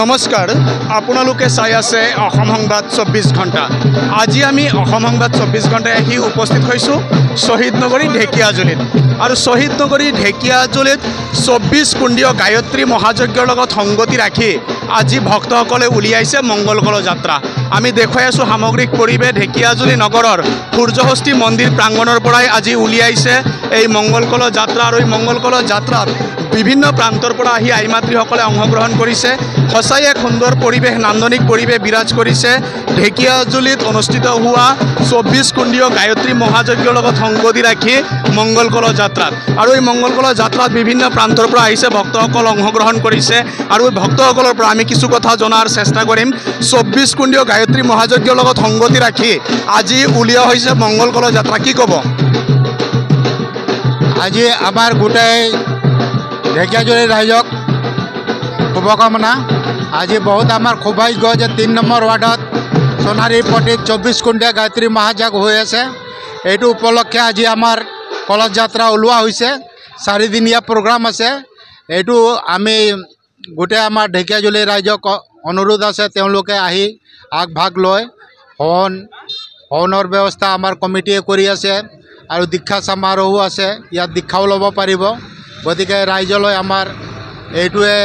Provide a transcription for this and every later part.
নমস্কাৰ আপোনালোকে চাই আছে অসম সংবাদ 24 ঘণ্টা। আজি আমি অসম সংবাদ 24 ঘণ্টায় আহি উপস্থিত হৈছোঁ শহীদ নগৰী ঢেকিয়াজুলিত। আৰু শহীদ নগৰী ঢেকিয়াজুলিত 24 কুণ্ডীয় গায়ত্ৰী মহাযজ্ঞৰ লগত সংগতি ৰাখি আজি ভক্তসকলে উলিয়াইছে মংগলকল যাত্ৰা। আমি দেখুৱাই আছোঁ সামগ্ৰিক পৰিৱেশ ঢেকিয়াজুলি নগৰৰ সূৰ্যষষ্ঠী মন্দিৰ প্ৰাংগণৰ পৰাই আজি উলিয়াইছে এই মংগলকল যাত্ৰা। আৰু এই মংগলকল যাত্ৰাত বিভিন্ন প্ৰান্তৰ পৰা আহি আই মাতৃসকলে অংশগ্ৰহণ কৰিছে। সঁচাই এক সুন্দৰ পৰিৱেশ, নান্দনিক পৰিৱেশ বিৰাজ কৰিছে ঢেকিয়াজুলিত অনুষ্ঠিত হোৱা 24 কুণ্ডীয় গায়ত্ৰী মহাযজ্ঞৰ লগত সংগতি ৰাখি মংগলকল যাত্ৰাত। আৰু এই মংগলকল যাত্ৰাত বিভিন্ন প্ৰান্তৰ পৰা আহিছে ভক্তসকল অংশগ্ৰহণ কৰিছে। আৰু এই ভক্তসকলৰ পৰা আমি কিছু কথা জনাৰ চেষ্টা কৰিম। 24 কুণ্ডীয় গায়ত্ৰী মহাযজ্ঞৰ লগত সংগতি ৰাখি আজি উলিওৱা হৈছে মংগলকল যাত্ৰা, কি ক'ব? আজি আমাৰ গোটেই ঢেকিয়াজুলি ৰাইজক শুভকামনা। আজি বহুত আমাৰ সৌভাগ্য যে 3 নম্বৰ ৱাৰ্ডত সোণাৰীৰ প্ৰতি 24 কুণ্ডীয়া গায়ত্ৰী মহাযজ্ঞ হৈ আছে। এইটো উপলক্ষে আজি আমাৰ কলহ যাত্ৰা ওলোৱা হৈছে। 4 দিনীয়া প্ৰগ্ৰাম আছে। এইটো আমি গোটেই আমাৰ ঢেকিয়াজুলি ৰাইজক অনুৰোধ আছে তেওঁলোকে আহি আগভাগ লয়। হৱনৰ ব্যৱস্থা আমাৰ কমিটিয়ে কৰি আছে আৰু দীক্ষা সমাৰোহো আছে, ইয়াত দীক্ষাও ল'ব পাৰিব। গতিকে ৰাইজলৈ আমাৰ এইটোৱে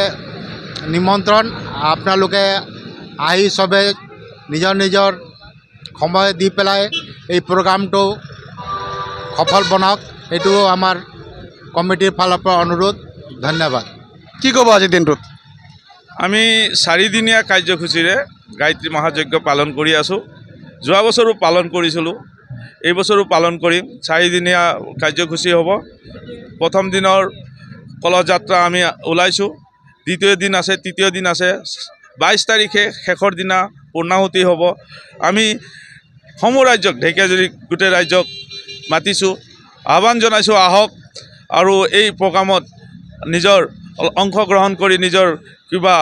নিমন্ত্ৰণ, আপোনালোকে আহি চবে নিজৰ নিজৰ সময় দি পেলাই এই প্ৰগ্ৰামটো সফল বনাওক, এইটো আমাৰ কমিটিৰ ফালৰ পৰা অনুৰোধ। ধন্যবাদ। কি ক'ব আজিৰ দিনটোত? আমি 4 দিনীয়া কাৰ্যসূচীৰে গায়ত্ৰী মহাযজ্ঞ পালন কৰি আছোঁ। যোৱা বছৰো পালন কৰিছিলোঁ, এই বছৰো পালন কৰিম। 4 দিনীয়া কাৰ্যসূচী হ'ব। প্ৰথম দিনৰ কলহ যাত্ৰা আমি ওলাইছোঁ, দ্বিতীয় দিন আছে, তৃতীয় দিন আছে। 22 তাৰিখে শেষৰ দিনা পূৰ্ণাহুতি হ'ব। আমি সমূহ ৰাজ্যক, ঢেকিয়াজুলি গোটেই ৰাজ্যক মাতিছোঁ, আহ্বান জনাইছোঁ আহক আৰু এই প্ৰগ্ৰামত নিজৰ অংশগ্ৰহণ কৰি নিজৰ কিবা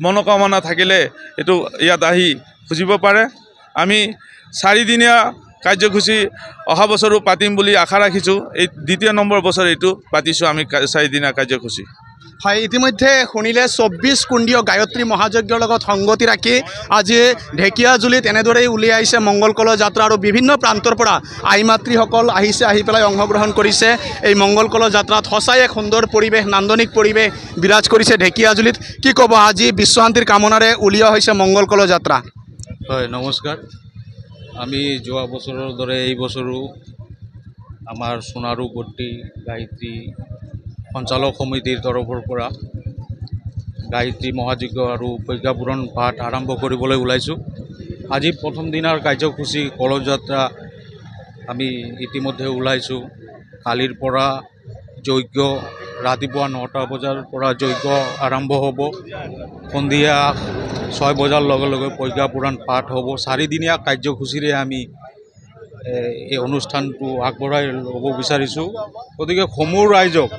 মনোকামনা থাকিলে এইটো ইয়াত আহি খুজিব পাৰে। আমি 4 দিনীয়া কাৰ্যসূচী অহা বছৰো পাতিম বুলি আশা ৰাখিছোঁ। এই 2 নম্বৰ বছৰ এইটো পাতিছোঁ আমি 4 দিনীয়া কাৰ্যসূচী। হয়, ইতিমধ্যে শুনিলে 24 কুণ্ডীয় গায়ত্ৰী মহাযজ্ঞৰ লগত সংগতি ৰাখি আজি ঢেকিয়াজুলিত এনেদৰেই উলিয়াইছে মংগলকল যাত্ৰা। আৰু বিভিন্ন প্ৰান্তৰ পৰা আই মাতৃসকল আহিছে, আহি পেলাই অংশগ্ৰহণ কৰিছে এই মংগলকল যাত্ৰাত। সঁচাই এক সুন্দৰ পৰিৱেশ, নান্দনিক পৰিৱেশ বিৰাজ কৰিছে ঢেকিয়াজুলিত। কি ক'ব, আজি বিশ্বশান্তিৰ কামনাৰে উলিওৱা হৈছে মংগলকল যাত্ৰা? হয়, নমস্কাৰ। আমি যোৱা বছৰৰ দৰে এই বছৰো আমাৰ সোণাৰুপট্টি গায়ত্ৰী সঞ্চালক সমিতিৰ তৰফৰ পৰা গায়ত্ৰী মহাযজ্ঞ আৰু প্ৰজ্ঞাপূৰণ পাঠ আৰম্ভ কৰিবলৈ ওলাইছোঁ। আজি প্ৰথম দিনাৰ কাৰ্যসূচী কলহ যাত্ৰা আমি ইতিমধ্যে ওলাইছোঁ। কালিৰ পৰা যজ্ঞ, ৰাতিপুৱা 9টা বজাৰ পৰা যজ্ঞ আৰম্ভ হ'ব। সন্ধিয়া 6 বজাৰ লগে লগে প্ৰজ্ঞাপূৰণ পাঠ হ'ব। 4 দিনীয়া কাৰ্যসূচীৰে আমি এই অনুষ্ঠানটো আগবঢ়াই ল'ব বিচাৰিছোঁ। গতিকে সমূহ ৰাইজক,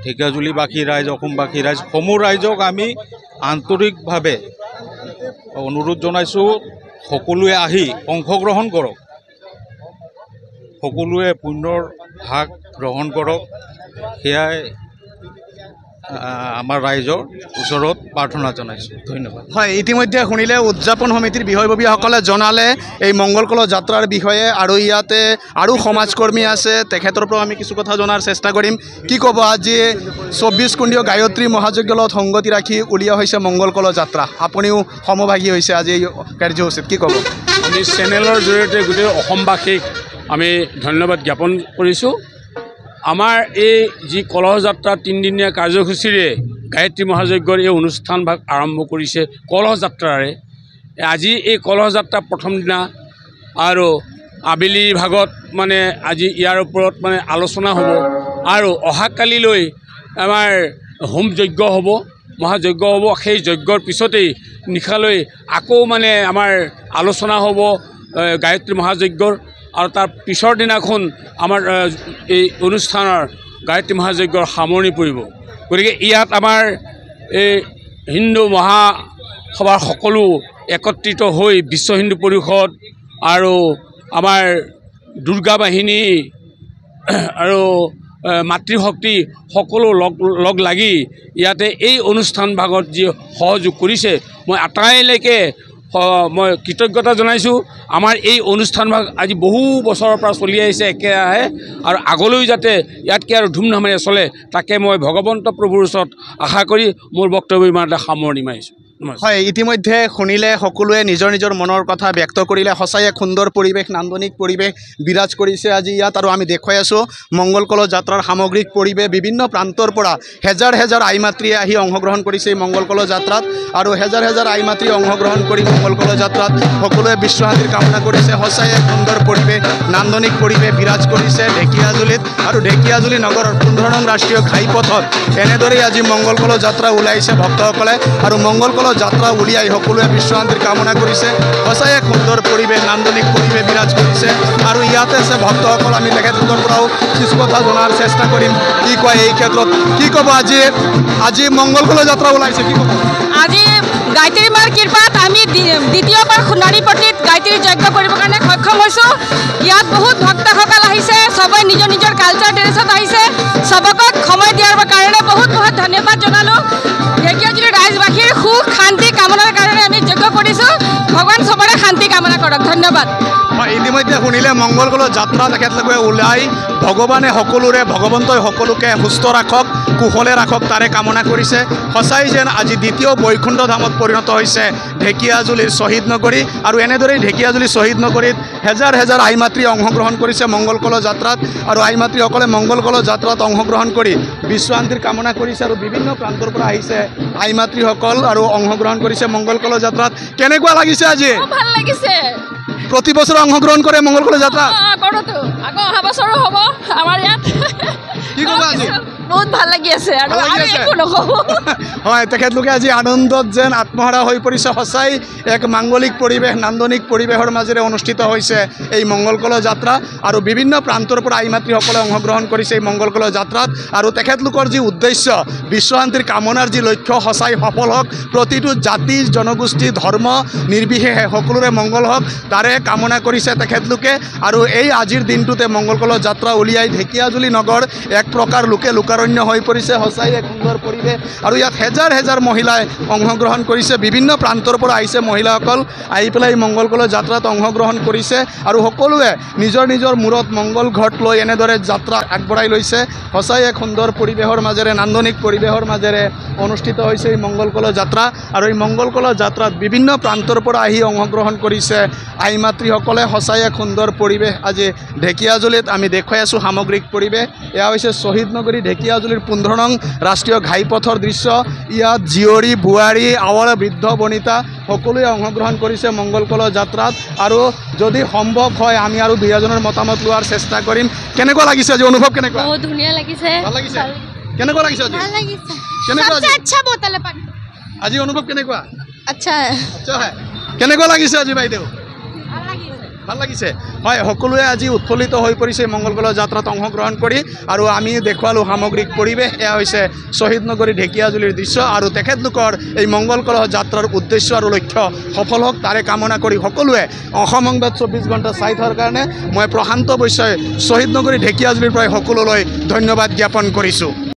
ঢেকিয়াজুলিবাসী ৰাইজ, অসমবাসী ৰাইজ, সমূহ ৰাইজক আমি আন্তৰিকভাৱে অনুৰোধ জনাইছোঁ, সকলোৱে আহি অংশগ্ৰহণ কৰক, সকলোৱে পুণ্যৰ ভাগ গ্ৰহণ কৰক। সেয়াই আমাৰ ৰাইজৰ ওচৰত প্ৰাৰ্থনা জনাইছোঁ। ধন্যবাদ। হয়, ইতিমধ্যে শুনিলে উদযাপন সমিতিৰ বিষয়ববীয়াসকলে জনালে এই মংগলকল যাত্ৰাৰ বিষয়ে। আৰু ইয়াতে আৰু সমাজকৰ্মী আছে, তেখেতৰ পৰা আমি কিছু কথা জনাৰ চেষ্টা কৰিম। কি ক'ব, আজি 24 কুণ্ডীয় গায়ত্ৰী মহাযজ্ঞৰ লগত সংগতি ৰাখি উলিওৱা হৈছে মংগলকল যাত্ৰা, আপুনিও সমভাগী হৈছে আজি এই কাৰ্যসূচীত, কি ক'ব? আমি চেনেলৰ জৰিয়তে গোটেই অসমবাসীক আমি ধন্যবাদ জ্ঞাপন কৰিছোঁ। আমাৰ এই যি কলহ যাত্ৰা 3 দিনীয়া কাৰ্যসূচীৰে গায়ত্ৰী মহাযজ্ঞৰ এই অনুষ্ঠানভাগ আৰম্ভ কৰিছে কলহ যাত্ৰাৰে। আজি এই কলহ যাত্ৰা প্ৰথম দিনা আৰু আবেলি ভাগত মানে আজি ইয়াৰ ওপৰত মানে আলোচনা হ'ব। আৰু অহাকালিলৈ আমাৰ হোম যজ্ঞ হ'ব, মহাযজ্ঞ হ'ব। সেই যজ্ঞৰ পিছতেই নিশালৈ আকৌ মানে আমাৰ আলোচনা হ'ব গায়ত্ৰী মহাযজ্ঞৰ। আৰু তাৰ পিছৰ দিনাখন আমাৰ এই অনুষ্ঠানৰ গায়ত্ৰী মহাযজ্ঞৰ সামৰণি পৰিব। গতিকে ইয়াত আমাৰ এই হিন্দু মহাসভাৰ সকলো একত্ৰিত হৈ বিশ্ব হিন্দু পৰিষদ আৰু আমাৰ দুৰ্গা বাহিনী আৰু মাতৃশক্তি সকলো লগ লাগি ইয়াতে এই অনুষ্ঠান ভাগত যি সহযোগ কৰিছে মই আটাইলৈকে মই কৃতজ্ঞতা জনাইছোঁ। আমাৰ এই অনুষ্ঠান ভাগ আজি বহু বছৰৰ পৰা চলি আহিছে একেৰাহে আৰু আগলৈ যাতে ইয়াতকৈ আৰু ধুমধামেৰে চলে তাকে মই ভগৱন্ত প্ৰভুৰ ওচৰত আশা কৰি মোৰ বক্তব্য ইমানতে সামৰণি মাৰিছোঁ। হয়, ইতিমধ্যে শুনিলে সকলোৱে নিজৰ নিজৰ মনৰ কথা ব্যক্ত কৰিলে। সঁচাই এক সুন্দৰ পৰিৱেশ, নান্দনিক পৰিৱেশ বিৰাজ কৰিছে আজি ইয়াত। আৰু আমি দেখুৱাই আছোঁ মংগল কলহ যাত্ৰাৰ সামগ্ৰিক পৰিৱেশ। বিভিন্ন প্ৰান্তৰ পৰা হেজাৰ হেজাৰ আই মাতৃয়ে আহি অংশগ্ৰহণ কৰিছে এই মংগল কলহ যাত্ৰাত। আৰু হেজাৰ হেজাৰ আই মাতৃ অংশগ্ৰহণ কৰি মংগল কলহ যাত্ৰাত সকলোৱে বিশ্বশান্তিৰ কামনা কৰিছে। সঁচাই এক সুন্দৰ পৰিৱেশ, নান্দনিক পৰিৱেশ বিৰাজ কৰিছে ঢেকীয়াজুলিত। আৰু ঢেকীয়াজুলি নগৰৰ 15 নং ৰাষ্ট্ৰীয় ঘাইপথত এনেদৰেই আজি মংগল কলহ যাত্ৰা ওলাইছে ভক্তসকলে। আৰু মংগল কলহ যাত্ৰা উলিয়াই সকলোৱে বিশ্বশান্তিৰ কামনা কৰিছে। সঁচাই এক সুন্দৰ পৰিৱেশ, নান্দনিক পৰিৱেশ বিৰাজ কৰিছে। আৰু ইয়াতে আছে ভক্তসকল, আমি তেখেতলোকৰ পৰাও কিছু কথা জনাৰ চেষ্টা কৰিম। কি কয় এই ক্ষেত্ৰত, কি ক'ব আজি মংগল কলহ যাত্ৰা ওলাইছে, কি ক'ব? আজি গায়ত্ৰী মাৰ কৃপাত আমি দ্বিতীয়বাৰ সোণাৰীপট্টিত গায়ত্ৰী যজ্ঞ কৰিবৰ কাৰণে সক্ষম হৈছোঁ। ইয়াত বহুত ভক্তসকল আহিছে, সবাই নিজৰ নিজৰ কালচাৰ ড্ৰেছত আহিছে। সবকক সময় দিয়াৰ কাৰণে বহুত বহুত ধন্যবাদ জনালোঁ। ঢেকীয়াজুলিৰ ৰাইজবাসীৰ সুখ শান্তি কামনাৰ কাৰণে আমি যজ্ঞ কৰিছোঁ। ভগৱান সবৰে শান্তি কামনা কৰক। ধন্যবাদ। ইতিমধ্যে শুনিলে মংগল কলহ যাত্ৰা তেখেতলোকে ওলাই ভগৱানে ভগৱন্তই সকলোকে সুস্থ ৰাখক, কুশলে ৰাখক তাৰে কামনা কৰিছে। সঁচাই যেন আজি দ্বিতীয় বৈকুণ্ঠ ধামত পৰিণত হৈছে ঢেকীয়াজুলিৰ শ্বহীদ নগৰী। আৰু এনেদৰেই ঢেকীয়াজুলি শ্বহীদ নগৰীত হেজাৰ হেজাৰ আই মাতৃ অংশগ্ৰহণ কৰিছে মংগল কলহ যাত্ৰাত। আৰু আই মাতৃসকলে মংগল কলহ যাত্ৰাত অংশগ্ৰহণ কৰি বিশ্বশান্তিৰ কামনা কৰিছে। আৰু বিভিন্ন প্ৰান্তৰ পৰা আহিছে আই মাতৃসকল আৰু অংশগ্ৰহণ কৰিছে মংগল কলহ যাত্ৰাত। কেনেকুৱা লাগিছে আজি? ভাল লাগিছে। প্ৰতি বছৰে অংশগ্ৰহণ কৰে মংগল কলহ যাত্ৰা? কৰোঁতো, আকৌ অহা বছৰো হ'ব আমাৰ ইয়াত। কি ক'বা আজি? বহুত ভাল লাগি আছে আৰু আমি একো নকওঁ। হয়, তেখেতলোকে আজি আনন্দত যেন আত্মহাৰা হৈ পৰিছে। সঁচাই এক মাংগলিক পৰিৱেশ, নান্দনিক পৰিৱেশৰ মাজেৰে অনুষ্ঠিত হৈছে এই মংগল কলহ যাত্ৰা। আৰু বিভিন্ন প্ৰান্তৰ পৰা আই মাতৃসকলে অংশগ্ৰহণ কৰিছে এই মংগল কলহ যাত্ৰাত। আৰু তেখেতলোকৰ যি উদ্দেশ্য, বিশ্বশান্তিৰ কামনাৰ যি লক্ষ্য সঁচাই সফল হওক। প্ৰতিটো জাতি জনগোষ্ঠী ধৰ্ম নিৰ্বিশেষে সকলোৰে মংগল হওক তাৰে কামনা কৰিছে তেখেতলোকে। আৰু এই আজিৰ দিনটোতে মংগল কলহ যাত্ৰা উলিয়াই ঢেকীয়াজুলি নগৰ এক প্ৰকাৰ লোকাৰণ্য হৈ পৰিছে। সঁচাই এক সুন্দৰ পৰিৱেশ। আৰু ইয়াত হেজাৰ হেজাৰ মহিলাই অংশগ্ৰহণ কৰিছে। বিভিন্ন প্ৰান্তৰ পৰা আহিছে মহিলাসকল, আহি পেলাই মংগল কলহ যাত্ৰাত অংশগ্ৰহণ কৰিছে। আৰু সকলোৱে নিজৰ নিজৰ মূৰত মংগল ঘট লৈ এনেদৰে যাত্ৰা আগবঢ়াই লৈছে। সঁচাই এক সুন্দৰ পৰিৱেশৰ মাজেৰে, নান্দনিক পৰিৱেশৰ মাজেৰে অনুষ্ঠিত হৈছে এই মংগল কলহ যাত্ৰা। আৰু এই মংগল কলহ যাত্ৰাত বিভিন্ন প্ৰান্তৰ পৰা আহি অংশগ্ৰহণ কৰিছে আই মাতৃসকলে। সঁচাই এক সুন্দৰ পৰিৱেশ আজি ঢেকীয়াজুলিত আমি দেখুৱাই আছোঁ সামগ্ৰিক পৰিৱেশ। এয়া হৈছে শ্বহীদ নগৰী ঢেকীয়াজুলিৰ 15 নং ৰাষ্ট্ৰীয় ঘাইপথৰ দৃশ্য। ইয়াত জীয়ৰী বোৱাৰী আৱৰা বৃদ্ধ বনিতা সকলোৱে অংশগ্ৰহণ কৰিছে মংগল কলহ যাত্ৰাত। আৰু যদি সম্ভৱ হয় আমি আৰু দুই এজনৰ মতামত লোৱাৰ চেষ্টা কৰিম। কেনেকুৱা লাগিছে আজি, অনুভৱ কেনেকুৱা? বহুত ধুনীয়া লাগিছে। ভাল লাগিছে? কেনেকুৱা লাগিছে আজি? ভাল লাগিছে। কেনেকুৱা আজি? আচ্ছা বতলে পানী। আজি অনুভৱ কেনেকুৱা? আচ্ছা। আচ্ছা হয়। কেনেকুৱা লাগিছে আজি বাইদেউ? ভাল লাগিছে। হয়, সকলোৱে আজি উৎফুল্লিত হৈ পৰিছে মংগল কলহ যাত্ৰাত অংশগ্ৰহণ কৰি। আৰু আমি দেখুৱালোঁ সামগ্ৰিক পৰিৱেশ। এয়া হৈছে শ্বহীদ নগৰী ঢেকীয়াজুলিৰ দৃশ্য। আৰু তেখেতলোকৰ এই মংগল কলহ যাত্ৰাৰ উদ্দেশ্য আৰু লক্ষ্য সফল হওক তাৰে কামনা কৰি সকলোৱে অসম সংবাদ 24 ঘণ্টা চাই থকাৰ কাৰণে মই প্ৰশান্ত বৈশ্যই শ্বহীদ নগৰী ঢেকীয়াজুলিৰ পৰাই সকলোলৈ ধন্যবাদ জ্ঞাপন কৰিছোঁ।